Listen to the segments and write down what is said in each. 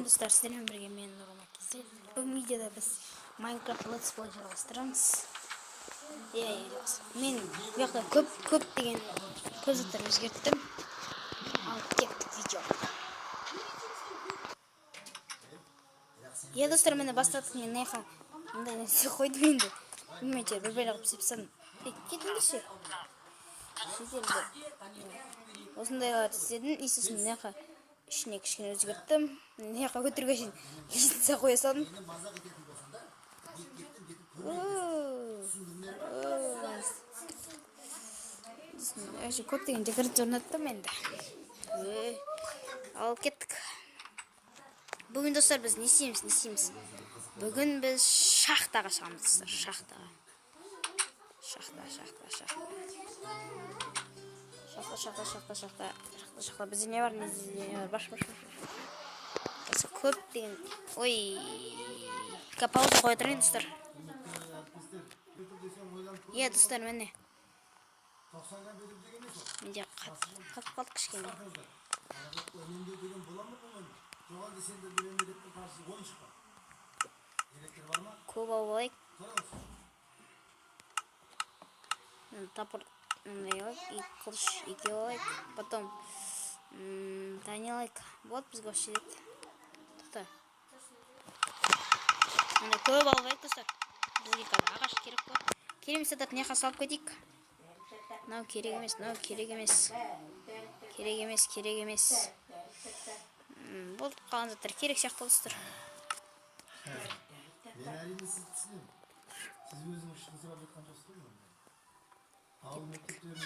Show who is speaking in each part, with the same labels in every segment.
Speaker 1: достар, сіздермен бірге мен Нұрмат Кесел. Бүгін видеода біз Minecraft Let's Play жалғастырамыз. Мен бұяқта көп деген көзіттер өзгерттім. Алып кеттік видео. Достар, мені бастадық, мен наяқа мындай нәрсе қойдым енді. Білмейте, бір-бір қылып сепсам. Кетіңдерші. Осындайлар істедім, есесін наяқа ішіне кішкене өзгерттім. Наяқа көтіргешін есінсе қоя салдым. Көптеген декорация орнаттым енді. Алып кеттік. Бүгін достар біз не істейміз? Бүгін біз шахтаға шығамыз достар. Шахтаға. Шахта. Бізде не бар? Баш. Көп деген. Ой. Пауза қоя тұрайын достар. Достар, міне. Менде қатып қалды кішкене. Көп алып алайық. Тапыр қылыш 2 алайық. Потом тайны алайық. Вот бізге вообще деді. Тоқта. Көп алайық достар. Бізге қазір ағаш керек қой. Керемес атат неқа салып кетейік. Мынау керек емес. Бұл қалған заттар керек сияқты достар.
Speaker 2: Мен әрине сіз түсінемін. Сіз өзіңіз шығысырап жатқан жоқсыз ғой.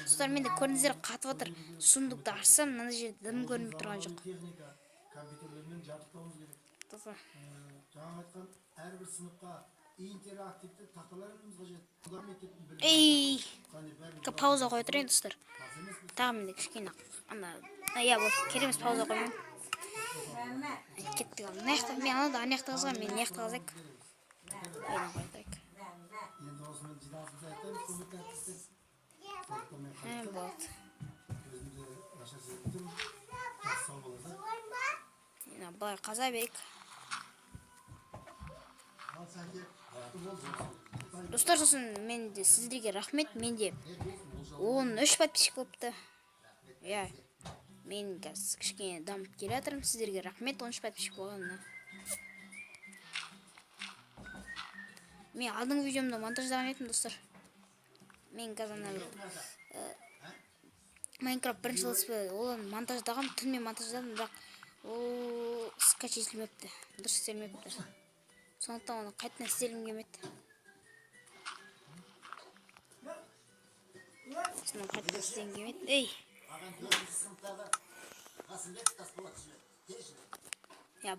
Speaker 1: Достар, менде көрдіңіздер қатып отыр. Сундукты ашсам, мына жерде дым көрініп тұрған жоқ.
Speaker 2: Компьютерлермен жабдықтауымыз керек. Жаңа айтқан әрбір сыныпқа интерактивті тақталарымыз қажет.
Speaker 1: Пауза қоя тұрайын достар. Тағы менде кішкене керемес пауза қоймайын. Кеттік алып. Мен ана да аяқты қызға, мен аяқты қызайық. Ойдан қойдайық.
Speaker 2: Енді осымен жиналысымызды айтамыз, көмекті әртістер.
Speaker 1: Болды.
Speaker 2: Өзімді нашар сөйттім. Жақсы сау болады.
Speaker 1: Бұлай қаза берейік. Достар, сосын менде сіздерге рахмет. Менде 13 подписчик болыпты. Мен қазір кішкене дамып келе жатырмын. Сіздерге рахмет 13 подписчик болғанына. Мен алдыңғы видеомда монтаждаған едім достар. Мен қазір Minecraft бірінші летсплей оланы монтаждаған, түнімен монтаждадым, бірақ ол скачать етілмепті, дұрыс істелмепті. Сондықтан оны қайтадан істелгім келмеді.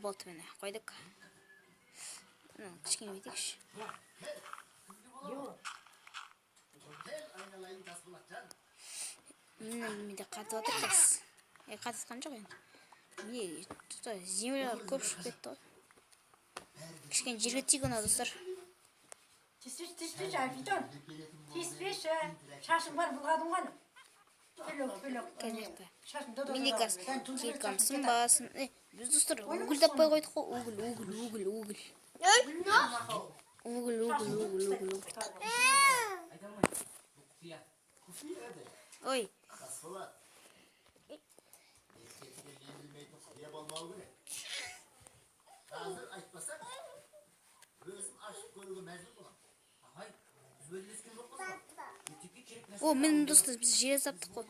Speaker 1: Болды, мені қойдық. Кішкене өйтекші. Менде қатып отыр қас. Қатысқан жоқ енді. Землялар көп шығып кетті ғой. Кішкене жерге тиік оны достар.
Speaker 3: Тиіспеші, Афитон. Тиіспеші. Шашың бар бұлғадың ғаны.
Speaker 1: Менде қас келкам сынбасын. Біз достар угіл таппай қойдық қой. Угіл. Ой. Мен достар, біз жер азаптық қой.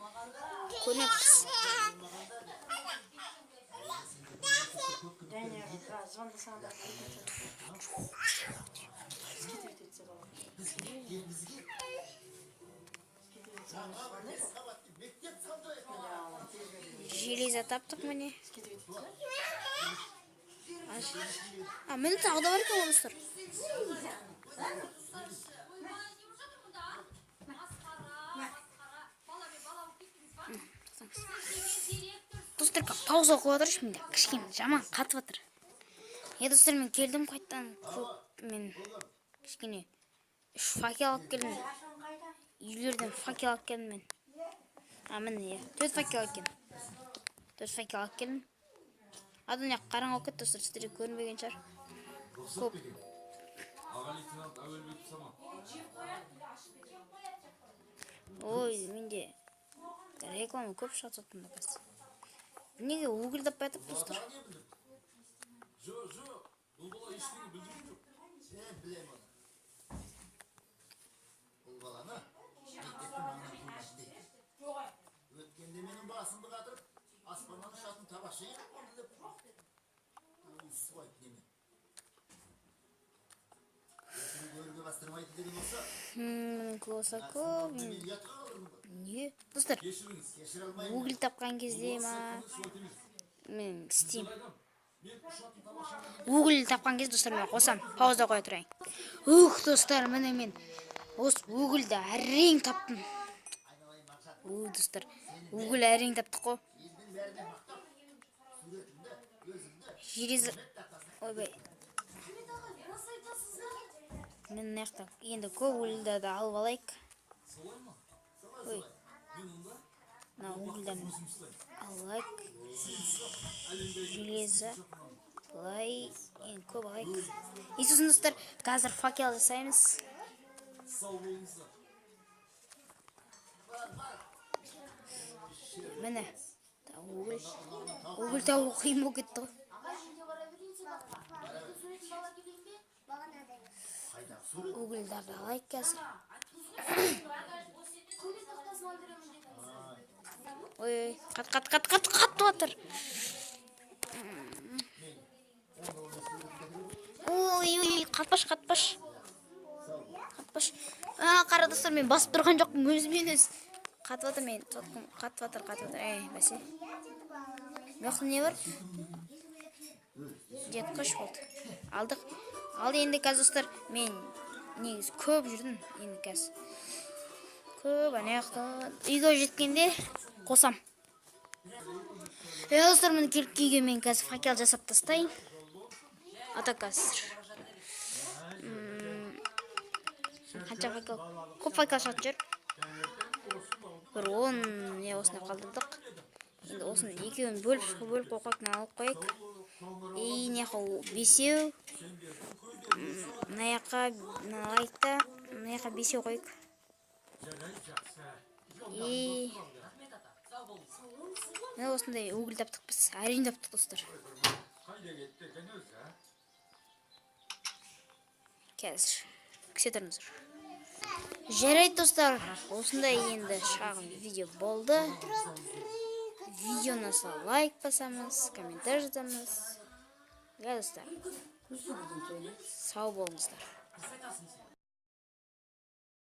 Speaker 1: Көрмеппіз. Железа таптық міне. Мені тағы да бар екен достар. Достар, пауза қоя тұрыш, менде кішкене жаман қатып отыр. Достар, мен келдім қайттан. Мен кішкене 3 факел алып келдім. Үйлерден факел алып келдім мен. Міне, 4 факел алып келдім. Адам яқ қараң болып кетті достар, сіздерге көрінбеген шығар.
Speaker 2: Рұқсат деген. Аға лейтенант Әуелбеков Самат.
Speaker 1: Ой, менде реклама көп шығады соттың да қазір. Неге угілдап байтып достар?
Speaker 2: Жоқ, бұл бала ештеңе білдірген жоқ. Білем оны. Бұл баланы мектептің маңынан қылмасын дейді. Өткенде менің басымды қатырып, аспаннан ұшатын табақшы егіп болды деп. Суайт неме. Көрге бастырмайды деген болса.
Speaker 1: Косаков. Не? Достар, угіл тапқан кезде ма? Мен істейм. Угіл тапқан кезде достар, мен қосам. Пауза қоя тұрайын. Достар, міне мен осы угілді әрең таптым. Достар, угіл әрең таптық қой. Железі... Ойбай. Мен нәқта енді көп угілдерді алып алайық. Ой. Мына угілдерін алайық. Железі. Бұлай. Енді көп алайық. Сосын достар, қазір факел жасаймыз.
Speaker 2: Сау болыңыздар.
Speaker 1: Міне. Угіл тауы қиын болып кетті ғой. Угілдерді алайық қазір. Ой, қатты батыр. Ой, қатпаш. Қара достар, мен басып тұрған жоқпын, өзімен өз. Қатып батыр мен, қатып батыр. Бәсе. Меқті не бар? Жеткіш болды. Алдық. Алды енді қазір достар, мен негіз көп жүрдім енді қазір. Көп анаяқты үйге жеткенде қосам. Достар, мен келіп күйге мен қазір факел жасап тастайын. Ата қазір. Қанша факел? Көп факел шатын жүр. Бір 10 не осына қалдырдық. Енді осыны екеуін бөліп қойқақ, алып қойық. Неқы 5-еу. Наяққа лайықта, наяққа 5-еу қойық. Мен осындай угіл таптық біз, әрең таптық достар. Қазір, күсе тұрыңыздар. Жарайды достар, осындай енді шағын видео болды. Видеоны лайк басамыз, комментарий жазамыз. Достар, сау болыңыздар.